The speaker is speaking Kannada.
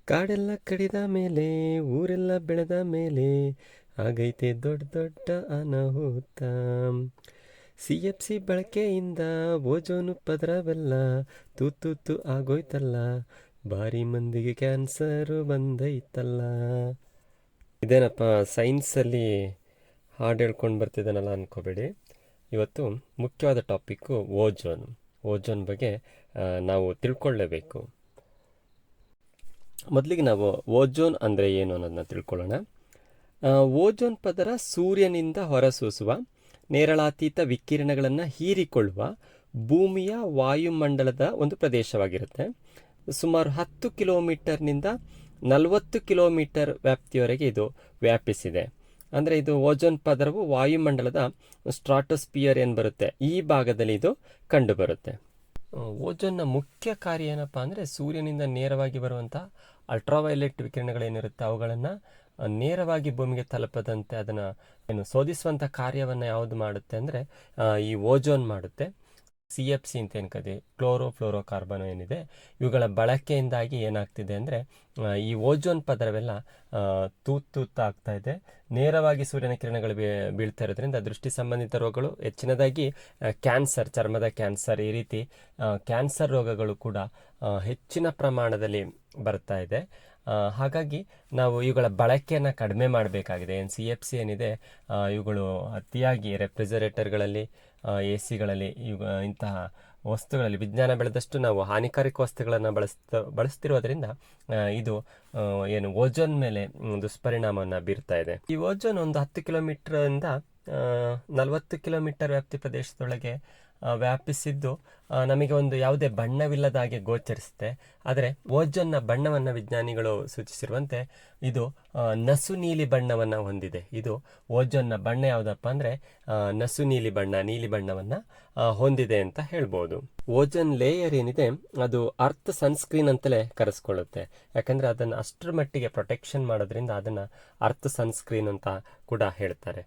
ಕಾಡೆಲ್ಲ ಕಡಿದ ಮೇಲೆ ಊರೆಲ್ಲ ಬೆಳೆದ ಮೇಲೆ ಆಗೈತೆ ದೊಡ್ಡ ದೊಡ್ಡ ಅನಾಹುತ. CFC ಬಳಕೆಯಿಂದ ಓಜೋನು ಪದರವೆಲ್ಲ ತೂತು ಆಗೋಯ್ತಲ್ಲ, ಭಾರಿ ಮಂದಿಗೆ ಕ್ಯಾನ್ಸರು ಬಂದೈತಲ್ಲ. ಇದೇನಪ್ಪ ಸೈನ್ಸಲ್ಲಿ ಹಾಡು ಹೇಳ್ಕೊಂಡು ಬರ್ತಿದ್ದಾನಲ್ಲ ಅಂದ್ಕೋಬೇಡಿ. ಇವತ್ತು ಮುಖ್ಯವಾದ ಟಾಪಿಕ್ಕು ಓಜೋನ್ ಬಗ್ಗೆ ನಾವು ತಿಳ್ಕೊಳ್ಳೇಬೇಕು. ಮೊದಲಿಗೆ ನಾವು ಓಜೋನ್ ಅಂದರೆ ಏನು ಅನ್ನೋದನ್ನ ತಿಳ್ಕೊಳ್ಳೋಣ. ಓಜೋನ್ ಪದರ ಸೂರ್ಯನಿಂದ ಹೊರಸೂಸುವ ನೇರಳಾತೀತ ವಿಕಿರಣಗಳನ್ನು ಹೀರಿಕೊಳ್ಳುವ ಭೂಮಿಯ ವಾಯುಮಂಡಲದ ಒಂದು ಪ್ರದೇಶವಾಗಿರುತ್ತೆ. ಸುಮಾರು 10 ಕಿಲೋಮೀಟರ್ನಿಂದ 40 ಕಿಲೋಮೀಟರ್ ವ್ಯಾಪ್ತಿಯವರೆಗೆ ಇದು ವ್ಯಾಪಿಸಿದೆ. ಅಂದರೆ ಇದು ಓಜೋನ್ ಪದರವು ವಾಯುಮಂಡಲದ ಸ್ಟ್ರಾಟೋಸ್ಪಿಯರ್ ಏನು ಬರುತ್ತೆ, ಈ ಭಾಗದಲ್ಲಿ ಇದು ಕಂಡುಬರುತ್ತೆ. ಓಜೋನ್ನ ಮುಖ್ಯ ಕಾರ್ಯ ಏನಪ್ಪ ಅಂದರೆ ಸೂರ್ಯನಿಂದ ನೇರವಾಗಿ ಬರುವಂಥ ಅಲ್ಟ್ರಾವೈಲೆಟ್ ವಿಕಿರಣಗಳೇನಿರುತ್ತೆ ಅವುಗಳನ್ನು ನೇರವಾಗಿ ಭೂಮಿಗೆ ತಲುಪದಂತೆ ಅದನ್ನು ಶೋಧಿಸುವಂಥ ಕಾರ್ಯವನ್ನು ಯಾವುದು ಮಾಡುತ್ತೆ ಅಂದರೆ ಈ ಓಜೋನ್ ಮಾಡುತ್ತೆ. CFC ಅಂತ ಏನ್ಕದೆ ಕ್ಲೋರೋಫ್ಲೋರೋಕಾರ್ಬನ್ ಏನಿದೆ ಇವುಗಳ ಬಳಕೆಯಿಂದಾಗಿ ಏನಾಗ್ತಿದೆ ಅಂದರೆ ಈ ಓಜೋನ್ ಪದರವೆಲ್ಲ ತೂತಾಗ್ತಾ ಇದೆ. ನೇರವಾಗಿ ಸೂರ್ಯನ ಕಿರಣಗಳು ಬೀಳ್ತಾ ಇರೋದ್ರಿಂದ ದೃಷ್ಟಿ ಸಂಬಂಧಿತ ರೋಗಗಳು, ಹೆಚ್ಚಿನದಾಗಿ ಕ್ಯಾನ್ಸರ್, ಚರ್ಮದ ಕ್ಯಾನ್ಸರ್, ಈ ರೀತಿ ಕ್ಯಾನ್ಸರ್ ರೋಗಗಳು ಕೂಡ ಹೆಚ್ಚಿನ ಪ್ರಮಾಣದಲ್ಲಿ ಬರ್ತಾ ಇದೆ. ಹಾಗಾಗಿ ನಾವು ಇವುಗಳ ಬಳಕೆಯನ್ನು ಕಡಿಮೆ ಮಾಡಬೇಕಾಗಿದೆ. CFC ಏನಿದೆ ಇವುಗಳು ಅತಿಯಾಗಿ ರೆಫ್ರಿಜರೇಟರ್ಗಳಲ್ಲಿ, AC ಗಳಲ್ಲಿ, ಇಂತಹ ವಸ್ತುಗಳಲ್ಲಿ ವಿಜ್ಞಾನ ಬೆಳೆದಷ್ಟು ನಾವು ಹಾನಿಕಾರಕ ವಸ್ತುಗಳನ್ನು ಬಳಸ್ತಿರೋದ್ರಿಂದ ಇದು ಏನು ಓಜೋನ್ ಮೇಲೆ ದುಷ್ಪರಿಣಾಮವನ್ನು ಬೀರ್ತಾ ಇದೆ. ಈ ಓಜೋನ್ ಒಂದು 10 ಕಿಲೋಮೀಟರಿಂದ 40 ಕಿಲೋಮೀಟರ್ ವ್ಯಾಪ್ತಿ ಪ್ರದೇಶದೊಳಗೆ ವ್ಯಾಪಿಸಿದ್ದು ನಮಗೆ ಒಂದು ಯಾವುದೇ ಬಣ್ಣವಿಲ್ಲದ ಹಾಗೆ ಗೋಚರಿಸುತ್ತೆ. ಆದರೆ ಓಜೋನ್ನ ಬಣ್ಣವನ್ನು ವಿಜ್ಞಾನಿಗಳು ಸೂಚಿಸಿರುವಂತೆ ಇದು ನಸು ನೀಲಿ ಬಣ್ಣವನ್ನು ಹೊಂದಿದೆ. ಇದು ಓಜೋನ್ನ ಬಣ್ಣ ಯಾವುದಪ್ಪ ಅಂದರೆ ನಸು ನೀಲಿ ಬಣ್ಣವನ್ನು ಹೊಂದಿದೆ ಅಂತ ಹೇಳ್ಬೋದು. ಓಜೋನ್ ಲೇಯರ್ ಏನಿದೆ ಅದು ಅರ್ತ್ ಸನ್ಸ್ಕ್ರೀನ್ ಅಂತಲೇ ಕರೆಸ್ಕೊಳ್ಳುತ್ತೆ. ಯಾಕಂದರೆ ಅದನ್ನು ಅಷ್ಟರ ಮಟ್ಟಿಗೆ ಪ್ರೊಟೆಕ್ಷನ್ ಮಾಡೋದ್ರಿಂದ ಅದನ್ನು ಅರ್ತ್ ಸನ್ಸ್ಕ್ರೀನ್ ಅಂತ ಕೂಡ ಹೇಳ್ತಾರೆ.